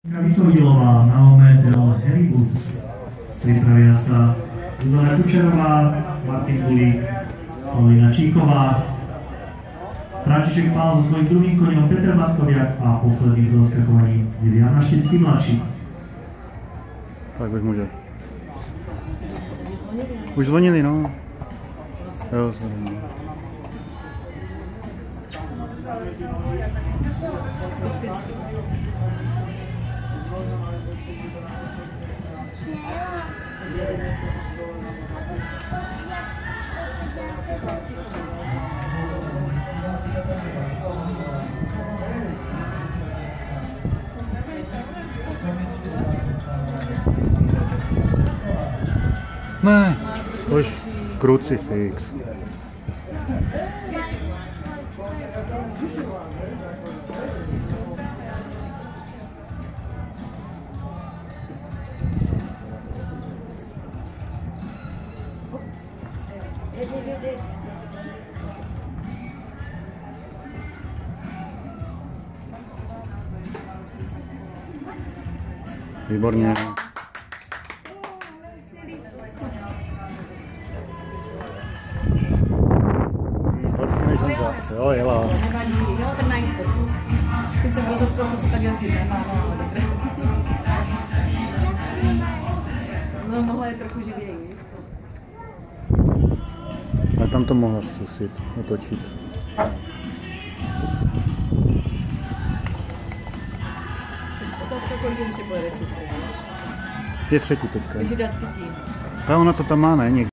Vysodilová, Naome Del Heribus, pripravia sa Zuzana Kučerová, Martin Kulík, Paulina Číková, František Pál so svojím druhým koňom, Petr Mackoviak a posledný do skakovaní Juliana Štický mladší. Tak už může. Už zvonili, no. Jo, zvonili. Ne, už krucifix. Výborně. Jo, jela. Nevadí, jo, ten na jistotu. Teď jsem byl zaspal, to se tak jezdí, nemá, no, ale dobré. No, mohla je trochu živěji, víš? Ale tam to mohla zkusit otočit. Otázka, kolik ještě pojede čistě, Je třetí teďka. Když ji dát pití. Ta ona to tam má, ne?